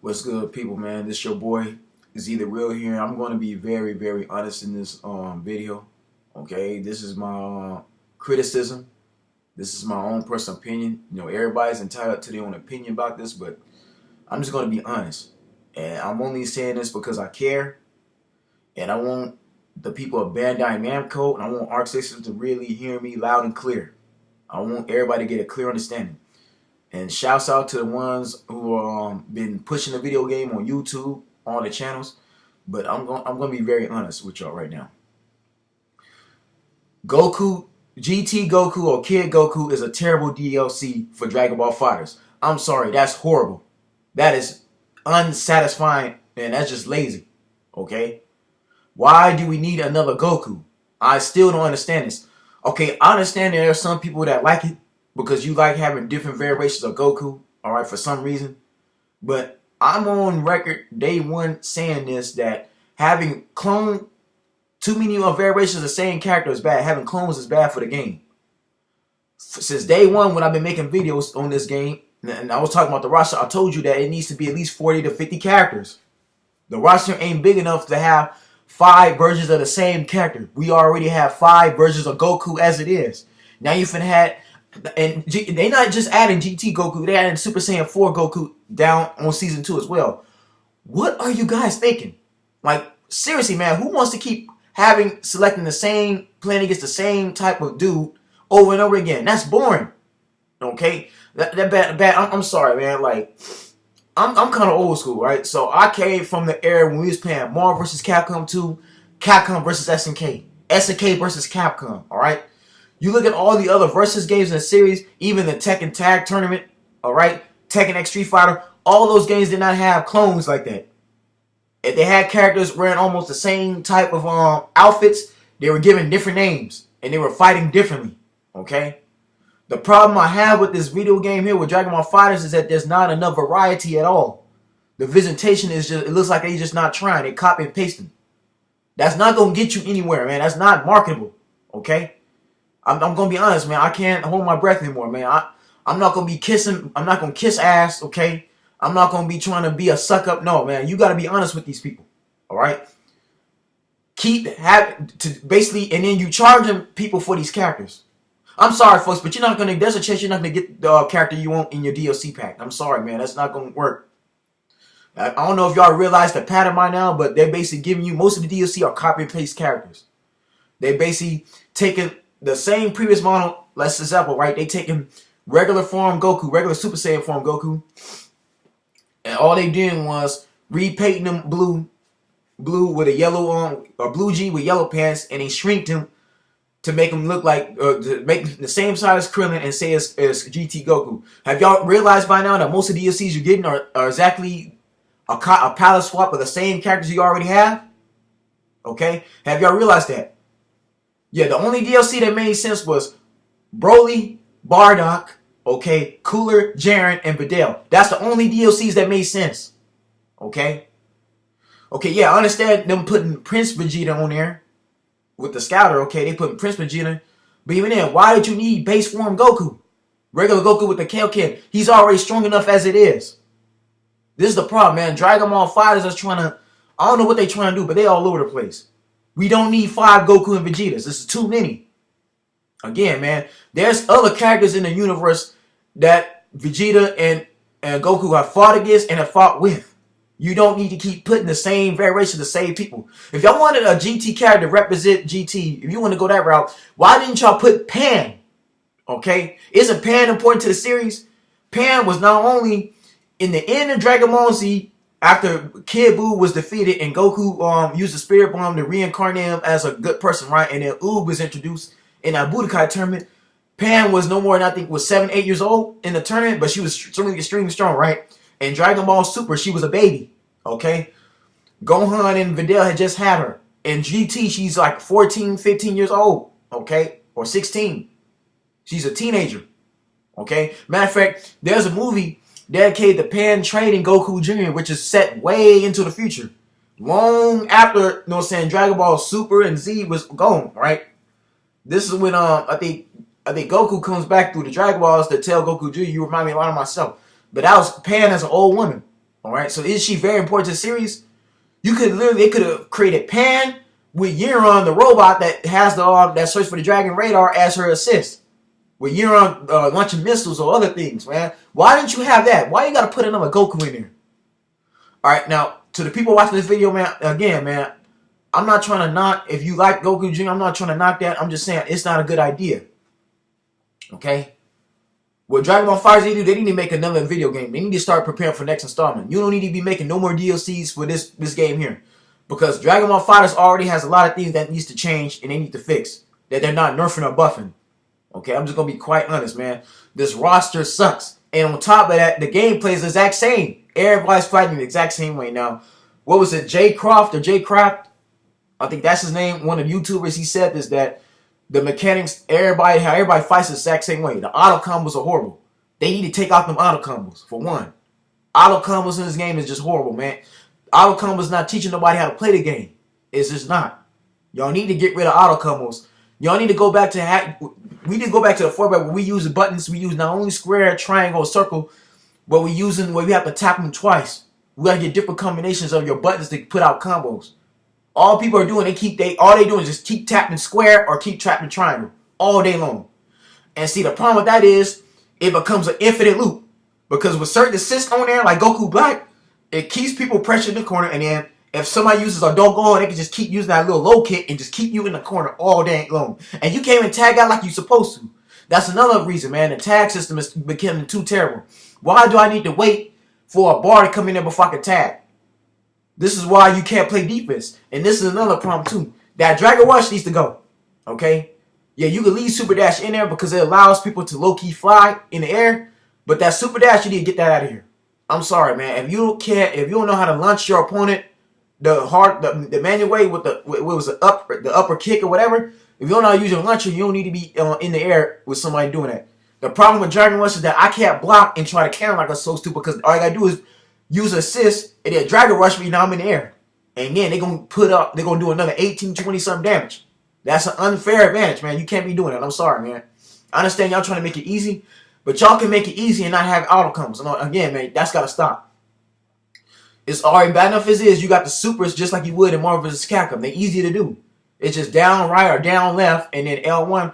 What's good, people, man? This your boy is either real here. I'm going to be very, very honest in this video. Okay, this is my criticism. This is my own personal opinion. You know, everybody's entitled to their own opinion about this, but I'm just going to be honest. And I'm only saying this because I care, and I want the people of Bandai Namco and I want Arc Systems to really hear me loud and clear. I want everybody to get a clear understanding. And shouts out to the ones who been pushing the video game on YouTube, all the channels. But I'm gonna be very honest with y'all right now. Goku, GT Goku or Kid Goku is a terrible DLC for Dragon Ball Fighterz. I'm sorry, that's horrible. That is unsatisfying, and that's just lazy. Okay? Why do we need another Goku? I still don't understand this. Okay, I understand there are some people that like it, because you like having different variations of Goku, alright, for some reason. But I'm on record day one saying this, that having too many variations of the same character is bad. Having clones is bad for the game. Since day one when I've been making videos on this game, and I was talking about the roster, I told you that it needs to be at least 40 to 50 characters. The roster ain't big enough to have 5 versions of the same character. We already have 5 versions of Goku as it is. Now you finna have... And they not just adding GT Goku, they adding Super Saiyan 4 Goku down on Season 2 as well. What are you guys thinking? Like, seriously, man, who wants to keep selecting the same, playing against the same type of dude over and over again? That's boring. Okay? I'm sorry, man. Like, I'm kind of old school, right? So I came from the era when we was playing Marvel vs. Capcom 2, Capcom vs. SNK, SNK versus Capcom, alright? You look at all the other versus games in the series, even the Tekken Tag Tournament, alright? Tekken X Street Fighter, all those games did not have clones like that. If they had characters wearing almost the same type of outfits, they were given different names, and they were fighting differently, okay? The problem I have with this video game here with Dragon Ball Fighterz is that there's not enough variety at all. The presentation is just, it looks like they're just not trying. They copy and pasting. That's not going to get you anywhere, man. That's not marketable, okay? I'm going to be honest, man. I can't hold my breath anymore, man. I'm not going to be kissing. I'm not going to kiss ass, okay? I'm not going to be trying to be a suck up. No, man. You got to be honest with these people, all right? Basically, and then you charging people for these characters. I'm sorry, folks, but you're not going to, there's a chance you're not going to get the character you want in your DLC pack. I'm sorry, man. That's not going to work. I don't know if y'all realize the pattern by now, but they're basically giving you, most of the DLC are copy and paste characters. They basically taking the same previous model, let's example, right? They taking regular form Goku, regular Super Saiyan form Goku, and all they did was repainting them blue with a yellow or blue G with yellow pants, and they shrinked him to make him look like, to make the same size as Krillin and say it's GT Goku. Have y'all realized by now that most of the DLCs you're getting are exactly a palette swap of the same characters you already have? Okay? Have y'all realized that? Yeah, the only DLC that made sense was Broly, Bardock, okay, Cooler, Jaren, and Videl. That's the only DLCs that made sense. Okay? Okay, yeah, I understand them putting Prince Vegeta on there with the Scouter, okay? They put Prince Vegeta. But even then, why did you need base form Goku? Regular Goku with the Kaioken. He's already strong enough as it is. This is the problem, man. Dragon Ball Fighterz is trying to... I don't know what they're trying to do, but they all over the place. We don't need 5 Goku and Vegetas. This is too many. Again, man, there's other characters in the universe that Vegeta and Goku have fought against and have fought with. You don't need to keep putting the same variation of the same people. If y'all wanted a GT character to represent GT, if you want to go that route, why didn't y'all put Pan? Okay? Isn't Pan important to the series? Pan was not only in the end of Dragon Ball Z, after Kid Buu was defeated and Goku used the Spirit Bomb to reincarnate him as a good person, right? And then Oob was introduced in that Budokai tournament. Pan was no more than, I think, was 7, 8 years old in the tournament, but she was extremely strong, right? In Dragon Ball Super, she was a baby, okay? Gohan and Videl had just had her. In GT, she's like 14, 15 years old, okay? Or 16. She's a teenager, okay? Matter of fact, there's a movie dedicated to Pan training Goku Jr., which is set way into the future. Long after, you know what I'm saying, Dragon Ball Super and Z was gone, right? This is when I think Goku comes back through the Dragon Balls to tell Goku Jr., you remind me a lot of myself. But that was Pan as an old woman. All right. So is she very important to the series? You could literally, they could have created Pan with Euron, the robot that has the that search for the Dragon Radar as her assist. With Euron launching missiles or other things, man. Why didn't you have that? Why you gotta put another Goku in there? All right, now to the people watching this video, man. Again, man, I'm not trying to knock. If you like Goku Jr., I'm not trying to knock that. I'm just saying it's not a good idea. Okay. What Dragon Ball Fighterz need to do, they need to make another video game. They need to start preparing for next installment. You don't need to be making no more DLCs for this game here. Because Dragon Ball Fighterz already has a lot of things that needs to change and they need to fix. That they're not nerfing or buffing. Okay, I'm just going to be quite honest, man. This roster sucks. And on top of that, the gameplay is the exact same. Everybody's fighting the exact same way. Now, what was it, Jay Croft or Jay Craft? I think that's his name. One of the YouTubers, he said this, that the mechanics, how everybody fights the exact same way. The auto combos are horrible. They need to take out them auto combos, for one. Auto combos in this game is just horrible, man. Auto combos not teaching nobody how to play the game. It's just not. Y'all need to get rid of auto combos. Y'all need to go back to we need to go back to the format where we use the buttons. We use not only square, triangle, circle, but we have to tap them twice. We gotta get different combinations of your buttons to put out combos. All people are doing, all they doing is just keep tapping square or keep tapping triangle all day long. And see, the problem with that is it becomes an infinite loop. Because with certain assists on there, like Goku Black, it keeps people pressured in the corner. And then if somebody uses a doggone, they can just keep using that little low kick and just keep you in the corner all day long. And you can't even tag out like you're supposed to. That's another reason, man. The tag system is becoming too terrible. Why do I need to wait for a bar to come in there before I can tag? This is why you can't play defense. And this is another problem too. That Dragon Rush needs to go. Okay? Yeah, you can leave Super Dash in there because it allows people to low-key fly in the air. But that Super Dash, you need to get that out of here. I'm sorry, man. If you don't know how to launch your opponent the manual way with the upper kick or whatever, if you don't know how to use your launcher, you don't need to be in the air with somebody doing that. The problem with Dragon Rush is that I can't block and try to counter like I'm so stupid because all I gotta do is use assist and then Dragon Rush me, now I'm in the air. And then they're gonna do another 18, 20 something damage. That's an unfair advantage, man. You can't be doing that. I'm sorry, man. I understand y'all trying to make it easy, but y'all can make it easy and not have auto combos. Again, man, that's gotta stop. It's already bad enough as it is. You got the supers just like you would in Marvel vs. Capcom. They're easy to do. It's just down right or down left and then L1.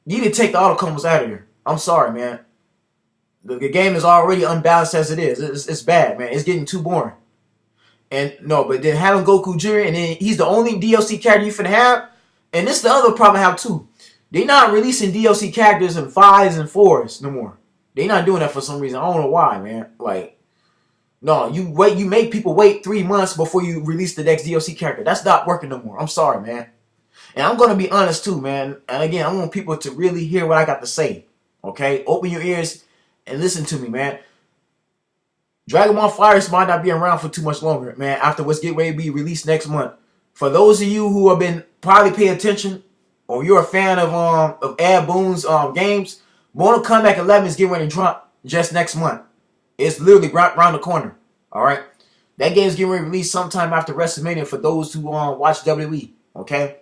You need to take the auto combos out of here. I'm sorry, man. The game is already unbalanced as it is. It's bad, man. It's getting too boring. And no, but then having Goku Jr. and then he's the only DLC character you finna have. And this is the other problem I have too. They not releasing DLC characters in 5s and 4s no more. They not doing that for some reason. I don't know why, man. Like, no, you make people wait 3 months before you release the next DLC character. That's not working no more. I'm sorry, man. And I'm gonna be honest too, man. And again, I want people to really hear what I got to say. Okay? Open your ears and listen to me, man. Dragon Ball Fighterz might not be around for too much longer, man, after what's getting ready to be released next month. For those of you who have been probably paying attention, or you're a fan of Ed Boon's games, Mortal Kombat 11 is getting ready to drop just next month. It's literally right around the corner. Alright? That game is getting ready to release sometime after WrestleMania for those who watch WWE. Okay?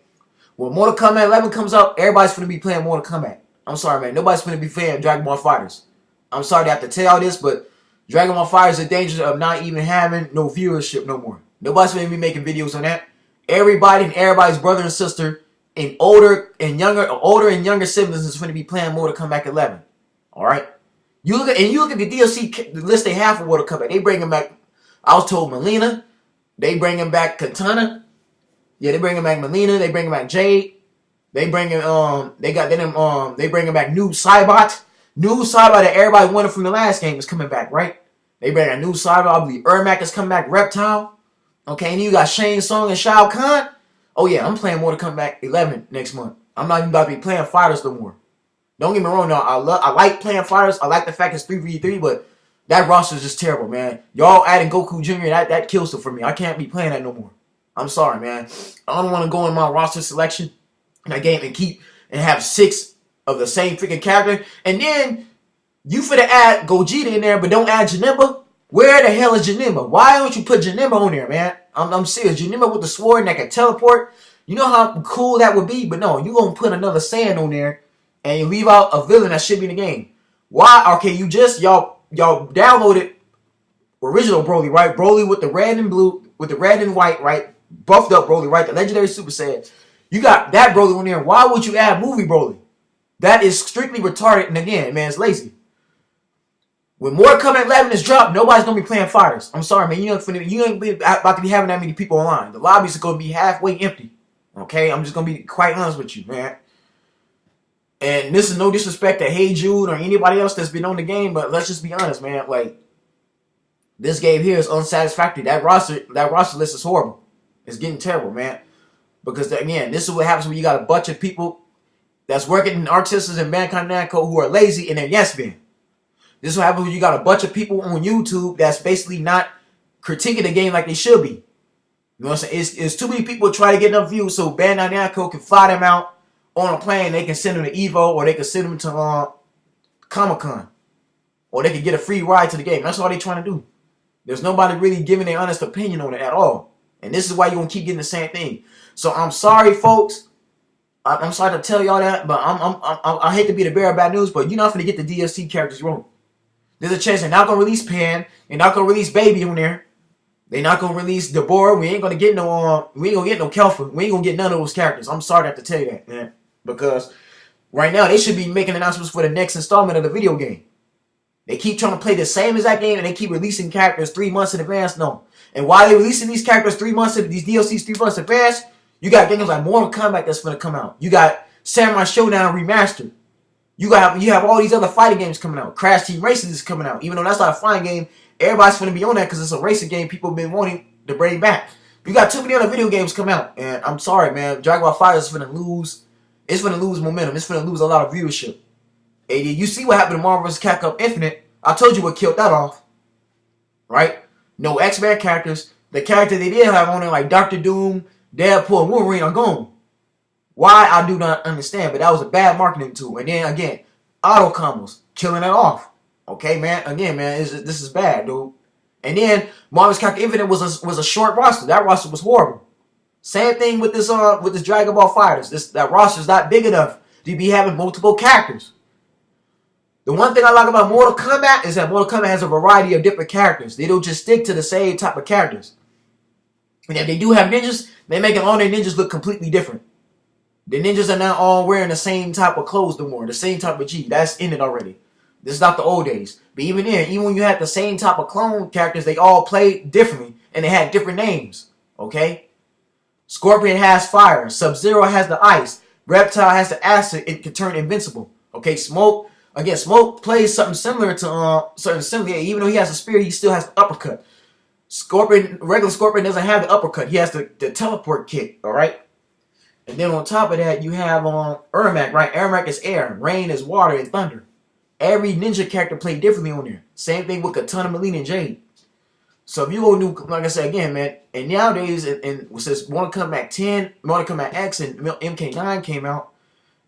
When Mortal Kombat 11 comes out, everybody's going to be playing Mortal Kombat. I'm sorry, man. Nobody's going to be playing Dragon Ball Fighterz. I'm sorry to have to tell y'all this, but Dragon Ball Fighterz is in danger of not even having no viewership no more. Nobody's going to be making videos on that. Everybody and everybody's brother and sister and older and younger siblings is going to be playing Mortal Kombat 11. All right? You look at the DLC list they have for Mortal Kombat. They bringing back, I was told, Melina. They bringing back Katana. Yeah, they bringing back Melina. They bringing back Jade. They bringing they bringing back new Cybot. New Cybot that everybody wanted from the last game is coming back, right? They bring a new Cybot. I believe Ermac is coming back. Reptile. Okay, and you got Shang Tsung and Shao Kahn. Oh yeah, I'm playing Mortal Kombat 11 next month. I'm not even about to be playing Fighters no more. Don't get me wrong, now I like playing Fighters. I like the fact it's 3v3, but that roster is just terrible, man. Y'all adding Goku Jr. that kills it for me. I can't be playing that no more. I'm sorry, man. I don't want to go in my roster selection in that game and have 6 of the same freaking character. And then you finna add Gogeta in there, but don't add Janemba. Where the hell is Janemba? Why don't you put Janemba on there, man? I'm serious. Janemba with the sword that can teleport. You know how cool that would be? But no, you gonna put another Saiyan on there and you leave out a villain that should be in the game. Why? Okay, y'all downloaded original Broly, right? Broly with the red and blue, with the red and white, right? Buffed up Broly, right? The legendary Super Saiyan. You got that Broly on there. Why would you add movie Broly? That is strictly retarded, and again, man, it's lazy. When Mortal Kombat 11 is dropped, nobody's gonna be playing Fighters. I'm sorry, man. You ain't about to be having that many people online. The lobbies are gonna be halfway empty. Okay, I'm just gonna be quite honest with you, man. And this is no disrespect to Hey Jude or anybody else that's been on the game, but let's just be honest, man. Like, this game here is unsatisfactory. That roster list is horrible. It's getting terrible, man. Because again, this is what happens when you got a bunch of people that's working in artists and Bandai Namco who are lazy and they're yes men. This is what happens when you got a bunch of people on YouTube that's basically not critiquing the game like they should be. You know what I'm saying? It's too many people try to get enough views so Bandai Namco can fly them out on a plane. They can send them to Evo, or they can send them to Comic-Con, or they can get a free ride to the game. That's all they're trying to do. There's nobody really giving their honest opinion on it at all. And this is why you're going to keep getting the same thing. So I'm sorry, folks. I'm sorry to tell y'all that, but I hate to be the bearer of bad news, but you're not going to get the DLC characters you want. There's a chance they're not going to release Pan. They're not going to release Baby on there. They're not going to release Deborah. We ain't going to get no Kelfa. We ain't going to get none of those characters. I'm sorry to have to tell you that, man. Because right now, they should be making announcements for the next installment of the video game. They keep trying to play the same exact game, and they keep releasing characters 3 months in advance. No. And while they're releasing these characters 3 months, these DLCs 3 months in advance, you got games like Mortal Kombat that's going to come out. You got Samurai Showdown Remastered. You have all these other fighting games coming out. Crash Team Racing is coming out. Even though that's not a fighting game, everybody's going to be on that because it's a racing game people have been wanting to bring back. You got too many other video games coming out. And I'm sorry, man. Dragonball Fighterz is going to lose. It's going to lose momentum. It's going to lose a lot of viewership. And you see what happened to Marvel vs. Capcom Infinite. I told you what killed that off. Right? No X-Men characters. The character they did have on there, like Dr. Doom, Deadpool, and Wolverine, are gone. Why, I do not understand, but that was a bad marketing tool. And then, again, auto combos, killing it off. Okay, man? Again, man, this is bad, dude. And then, Marvel vs. Capcom Infinite was a short roster. That roster was horrible. Same thing with this DragonBall Fighterz. That roster is not big enough to be having multiple characters. The one thing I like about Mortal Kombat is that Mortal Kombat has a variety of different characters. They don't just stick to the same type of characters. And if they do have ninjas, they're making all their ninjas look completely different. The ninjas are not all wearing the same type of clothes no more, the same type of G. That's in it already. This is not the old days. But even then, even when you had the same type of clone characters, they all played differently, and they had different names. Okay? Scorpion has fire. Sub-Zero has the ice. Reptile has the acid. It can turn invincible. Okay? Smoke. Again, Smoke plays something similar to even though he has a spear, he still has the uppercut. Regular Scorpion doesn't have the uppercut. He has the teleport kick. All right? And then on top of that, you have Ermac, right? Ermac is air. Rain is water and thunder. Every ninja character played differently on there. Same thing with Katana, Melina, and Jade. So if you go new, like I said again, man, and nowadays, and since Mortal Kombat 10, Mortal Kombat X, and MK9 came out,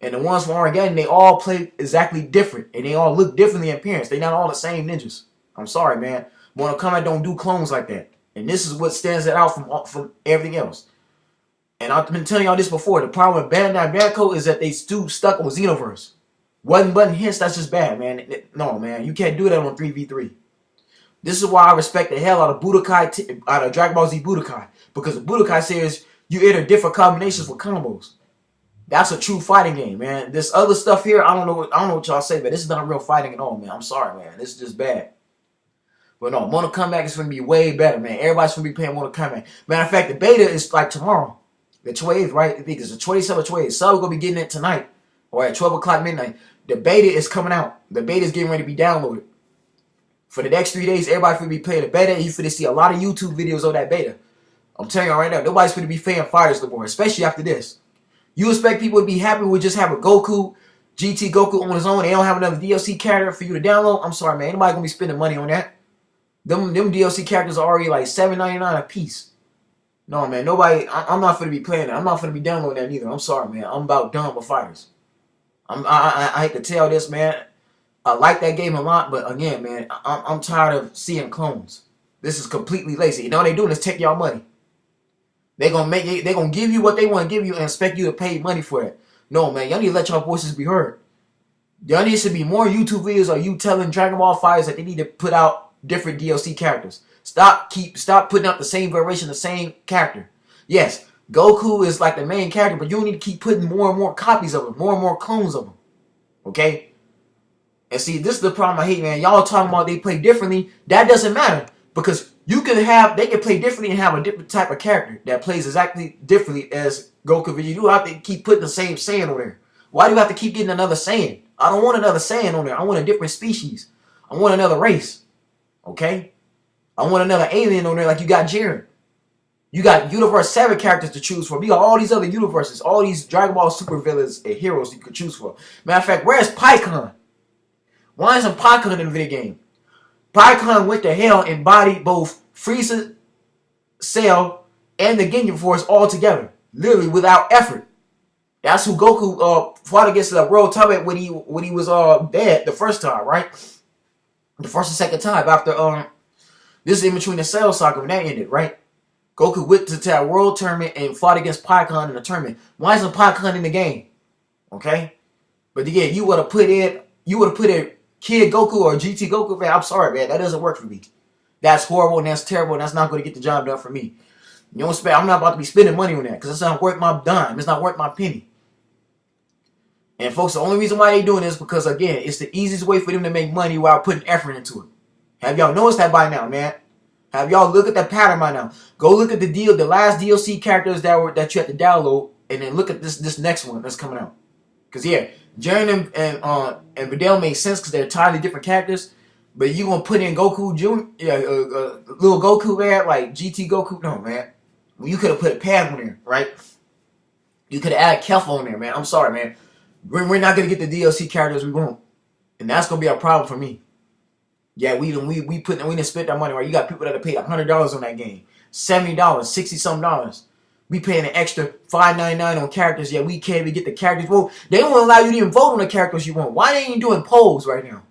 and the ones from Armageddon, they all play exactly different. And they all look differently in appearance. They're not all the same ninjas. I'm sorry, man. Mortal Kombat don't do clones like that. And this is what stands it out from everything else. And I've been telling y'all this before. The problem with Bandai Namco is that they still stuck on Xenoverse. Wasn't button hits, that's just bad, man. No, man. You can't do that on 3v3. This is why I respect the hell out of Budokai, out of Dragon Ball Z Budokai. Because the Budokai series, you enter different combinations for combos. That's a true fighting game, man. This other stuff here, I don't know what y'all say, but this is not real fighting at all, man. I'm sorry, man. This is just bad. But no, Mortal Kombat is going to be way better, man. Everybody's going to be playing Mortal Kombat. Matter of fact, the beta is like tomorrow. The 28th, right? I think it's the 27th, 28th. So we're going to be getting it tonight. Or at 12 o'clock midnight. The beta is coming out. The beta is getting ready to be downloaded. For the next 3 days, everybody's going to be playing the beta. And you're going to see a lot of YouTube videos on that beta. I'm telling you right now, nobody's going to be playing Fighters no more. Especially after this. You expect people to be happy with just having Goku, GT Goku on his own. They don't have another DLC character for you to download. I'm sorry, man. Ain't nobody going to be spending money on that. Them DLC characters are already like $7.99 a piece. No, man, nobody, I'm not going to be playing that. I'm not going to be downloading that either. I'm sorry, man. I'm about done with Fighters. I hate to tell this, man. I like that game a lot, but again, man, I'm tired of seeing clones. This is completely lazy. You know what they're doing is take y'all money. They're going to give you what they want to give you and expect you to pay money for it. No, man, y'all need to let y'all voices be heard. Y'all need to be more YouTube videos of you telling Dragon Ball Fighterz that they need to put out different DLC characters. Stop putting out the same variation, the same character. Yes, Goku is like the main character, but you don't need to keep putting more and more copies of him, more and more clones of him. Okay? And see, this is the problem I hate, man. Y'all talking about they play differently. That doesn't matter. Because they can play differently and have a different type of character that plays exactly differently as Goku Vegeta. You don't have to keep putting the same Saiyan on there. Why do you have to keep getting another Saiyan? I don't want another Saiyan on there. I want a different species. I want another race. Okay? I want another alien on there like you got Jiren. You got Universe 7 characters to choose from. You got all these other universes, all these Dragon Ball super villains and heroes you could choose for. Matter of fact, where's Pikkon? Why isn't Pikkon in the video game? Pikkon went to hell and bodied both Frieza, Cell, and the Ginyu Force all together. Literally without effort. That's who Goku fought against the World Tournament when he was dead the first time, right? The first and second time after this is in between the Cell saga when that ended, right? Goku went to that World Tournament and fought against Pikkon in the tournament. Why isn't Pikkon in the game? Okay? But again, you would have put in Kid Goku or GT Goku, man. I'm sorry, man. That doesn't work for me. That's horrible and that's terrible and that's not going to get the job done for me. You don't spend. I'm not about to be spending money on that because it's not worth my dime. It's not worth my penny. And folks, the only reason why they doing this is because, again, it's the easiest way for them to make money without putting effort into it. Have y'all noticed that by now, man? Have y'all look at that pattern by now? Go look at the last DLC characters that you had to download, and then look at this next one that's coming out. Because yeah, Jiren and Videl make sense because they're entirely different characters. But you gonna put in Goku little Goku, man, like GT Goku? No, man. Well, you could have put a pad on there, right? You could have added Kef on there, man. I'm sorry, man. We're not gonna get the DLC characters we want, and that's gonna be a problem for me. Yeah, we didn't spend that money, right? You got people that have paid $100 on that game, $70, $60-some. We paying an extra $5.99 on characters. Yeah, we can't even get the characters. Well, they won't allow you to even vote on the characters you want. Why they ain't doing polls right now?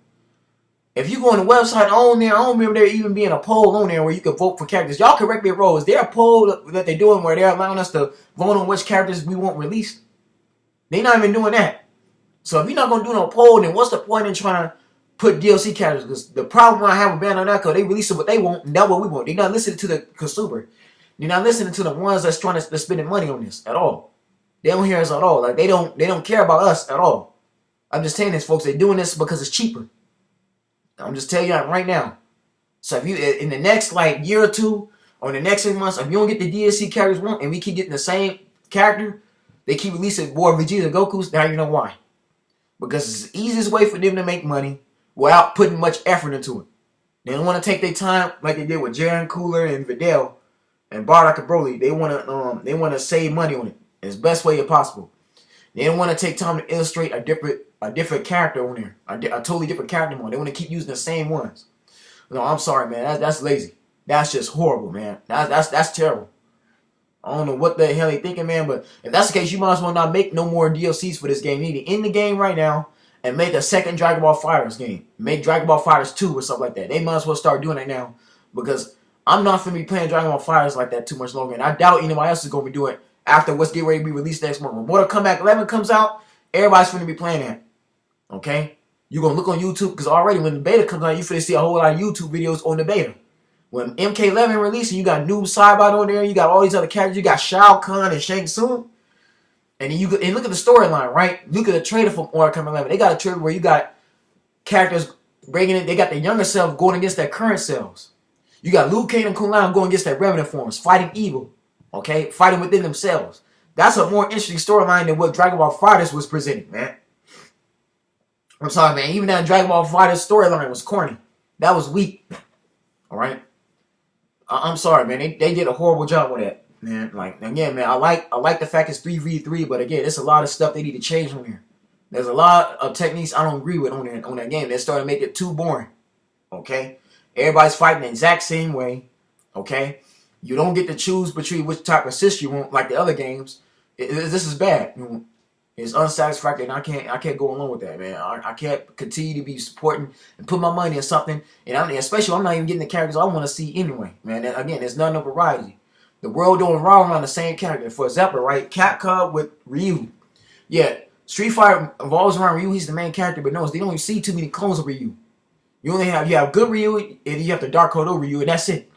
If you go on the website on there, I don't remember there even being a poll on there where you can vote for characters. Y'all correct me if wrong. Is there a poll that they're doing where they're allowing us to vote on which characters we want released? They're not even doing that. So if you're not going to do no poll, then what's the point in trying to put DLC characters? Because the problem I have with Bandai Namco, they release what they want, and that's what we want. They're not listening to the consumer. They're not listening to the ones that's trying to spending money on this at all. They don't hear us at all. Like they don't care about us at all. I'm just telling this, folks. They're doing this because it's cheaper. I'm just telling you that right now. So if you in the next like year or two, or the next 6 months, if you don't get the DLC characters we want, and we keep getting the same character, they keep releasing more Vegeta and Gokus. Now you know why. Because it's the easiest way for them to make money without putting much effort into it. They don't want to take their time like they did with Jiren, Cooler, and Videl, and Bardock and Broly. They want to save money on it as best way possible. They don't want to take time to illustrate a different character on there, a totally different character on. They want to keep using the same ones. No, I'm sorry, man. That's lazy. That's just horrible, man. That's terrible. I don't know what the hell they thinking, man, but if that's the case, you might as well not make no more DLCs for this game. You need to end the game right now and make a second Dragon Ball Fighterz game. Make Dragon Ball Fighterz 2 or something like that. They might as well start doing it now because I'm not going to be playing Dragon Ball Fighterz like that too much longer, and I doubt anybody else is going to be doing it after what's getting ready to be released next month. When Mortal Kombat 11 comes out, everybody's going to be playing that. Okay? You're going to look on YouTube because already when the beta comes out, you're going to see a whole lot of YouTube videos on the beta. When MK11 released, you got Noob Saibot on there, you got all these other characters, you got Shao Kahn and Shang Tsung, and then look at the storyline, right? Look at the trailer for Mortal Kombat 11. They got a trailer where you got characters breaking it. They got their younger selves going against their current selves. You got Liu Kang and Kung Lao going against their Revenant forms, fighting evil, okay, fighting within themselves. That's a more interesting storyline than what Dragon Ball Fighterz was presenting, man. I'm sorry, man. Even that Dragon Ball Fighterz storyline was corny. That was weak. All right. I'm sorry, man. They did a horrible job with that, man. Like again, man. I like the fact it's 3v3, but again, there's a lot of stuff they need to change on here. There's a lot of techniques I don't agree with on that game. They're starting to make it too boring. Okay, everybody's fighting the exact same way. Okay, you don't get to choose between which type of assist you want, like the other games. This is bad. It's unsatisfactory, and I can't go along with that, man. I can't continue to be supporting and put my money in something, and especially I'm not even getting the characters I want to see anyway, man. And again, there's none of variety. The world don't revolve around the same character. For example, right, Capcom with Ryu. Yeah, Street Fighter revolves around Ryu. He's the main character, but no, they don't see too many clones of Ryu. You have good Ryu, and you have the Dark Kodo Ryu, and that's it.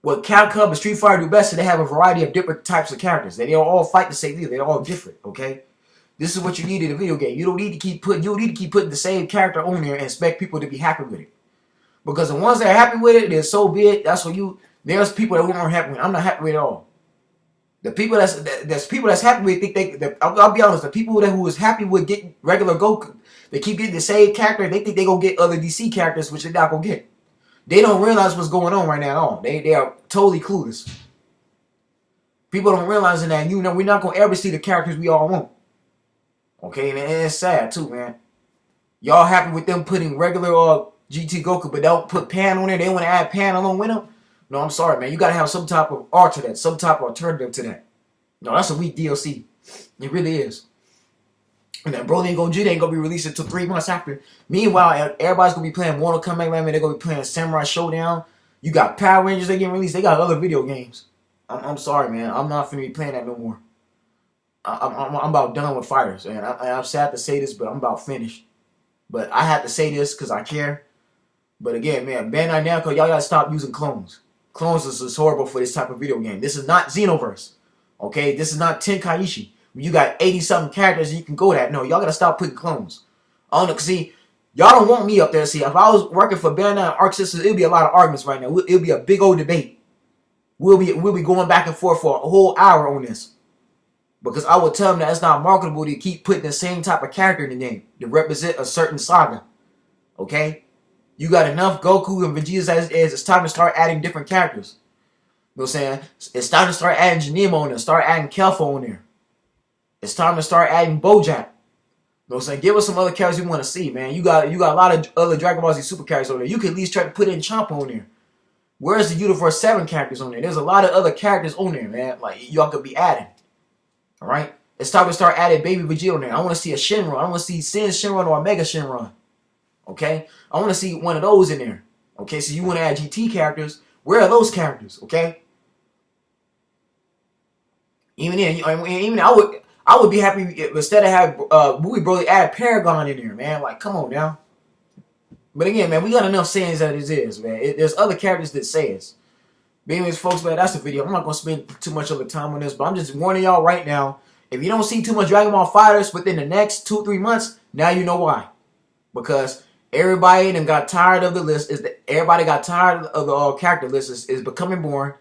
What Capcom and Street Fighter do best is they have a variety of different types of characters. They don't all fight the same either. They're all different, okay? This is what you need in a video game. You don't need to keep putting the same character on there and expect people to be happy with it. Because the ones that are happy with it, they're so big. That's what there's people that weren't happy with it. I'm not happy with it at all. The people that's happy with it think I'll be honest, the people who was happy with getting regular Goku, they keep getting the same character, they think they gonna get other DC characters, which they're not gonna get. They don't realize what's going on right now at all. They are totally clueless. People don't realize that, we're not gonna ever see the characters we all want. Okay, and it's sad too, man. Y'all happy with them putting regular GT Goku, but don't put Pan on there? They want to add Pan along with them? No, I'm sorry, man. You gotta have some type of art to that, some type of alternative to that. No, that's a weak DLC. It really is. And that Broly and Gogeta ain't gonna be released until 3 months after. Meanwhile, everybody's gonna be playing Mortal Kombat 11. They're gonna be playing Samurai Showdown. You got Power Rangers they getting released. They got other video games. I'm sorry, man. I'm not finna be playing that no more. I'm about done with fighters, and I'm sad to say this, but I'm about finished. But I have to say this because I care. But again, man, Bandai Namco, y'all gotta stop using clones. Clones is horrible for this type of video game. This is not Xenoverse. Okay? This is not Tenkaichi. You got 80-something characters and you can go that. No, y'all gotta stop putting clones. I don't know, cause see, y'all don't want me up there. See, if I was working for Bandai Arc Systems, it'd be a lot of arguments right now. It'll be a big old debate. We'll be going back and forth for a whole hour on this. Because I would tell them that it's not marketable to keep putting the same type of character in the game to represent a certain saga. Okay? You got enough Goku and Vegeta as is. It's time to start adding different characters. You know what I'm saying? It's time to start adding Janimo on there. Start adding Kelfo on there. It's time to start adding Bojack. You know what I'm saying? Give us some other characters you want to see, man. You got a lot of other Dragon Ball Z Super characters on there. You could at least try to put in Champa on there. Where's the Universe 7 characters on there? There's a lot of other characters on there, man. Like, y'all could be adding. Alright? It's time to start adding Baby Vegeta on there. I want to see a Shenron. I want to see Sin Shenron or a Mega Shenron. Okay? I want to see one of those in there. Okay? So you want to add GT characters. Where are those characters? Okay? Even I would be happy if instead of having Movie Broly add Paragon in there, man. Like, come on now. But again, man, we got enough sayings as it is, man. There's other characters that say it. But anyways, folks, man, that's the video. I'm not going to spend too much of the time on this, but I'm just warning y'all right now. If you don't see too much Dragon Ball Fighterz within the next 2-3 months, now you know why. Because everybody and them got tired of the list. Everybody got tired of the character list. Is becoming boring.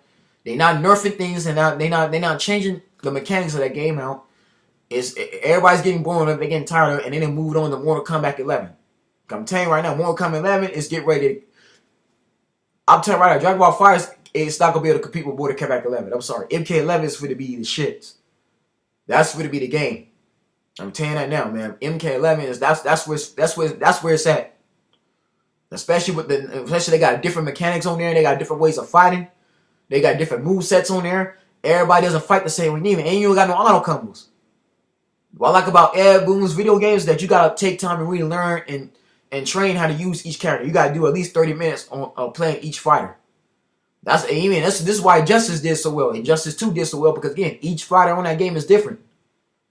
They not nerfing things. They not changing the mechanics of that game out. Everybody's getting bored of it. They're getting tired of it, and then they moved on to Mortal Kombat 11. I'm telling you right now, Mortal Kombat 11 is getting ready. I'm telling you right now, Dragon Ball Fighterz, it's not gonna be able to compete with Mortal Kombat 11. I'm sorry, MK11 is for to be the shits. That's for to be the game. I'm telling you that now, man. MK11 is that's where it's at. Especially they got different mechanics on there. They got different ways of fighting. They got different move sets on there. Everybody doesn't fight the same way, even, and you don't got no auto combos. What I like about Ed Boon's video games is that you gotta take time to really learn and train how to use each character. You gotta do at least 30 minutes on playing each fighter. This is why Justice did so well, and Justice 2 did so well, because again, each fighter on that game is different.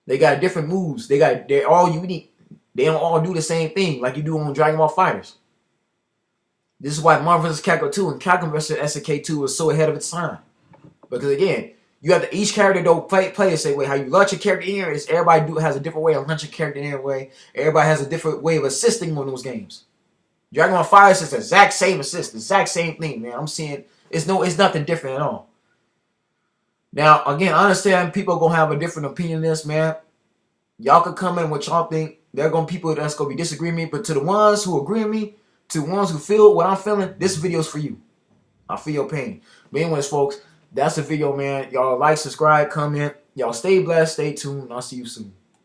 They got different moves. They're all unique. They don't all do the same thing like you do on Dragon Ball Fighterz. This is why Marvel vs. Capcom 2 and Capcom vs. SNK 2 was so ahead of its time. Because again, you have each character don't play the same way. How you launch your character in here is everybody has a different way of launching a character in their way. Everybody has a different way of assisting on those games. Dragon Ball Fighterz is the exact same assist, the exact same thing, man. I'm seeing it's nothing different at all. Now, again, I understand people are gonna have a different opinion on this, man. Y'all can come in what y'all think. There are gonna be people that's gonna be disagreeing with me, but to the ones who agree with me, to the ones who feel what I'm feeling, this video's for you. I feel your pain. But anyways, folks, that's the video, man. Y'all like, subscribe, comment. Y'all stay blessed, stay tuned. I'll see you soon.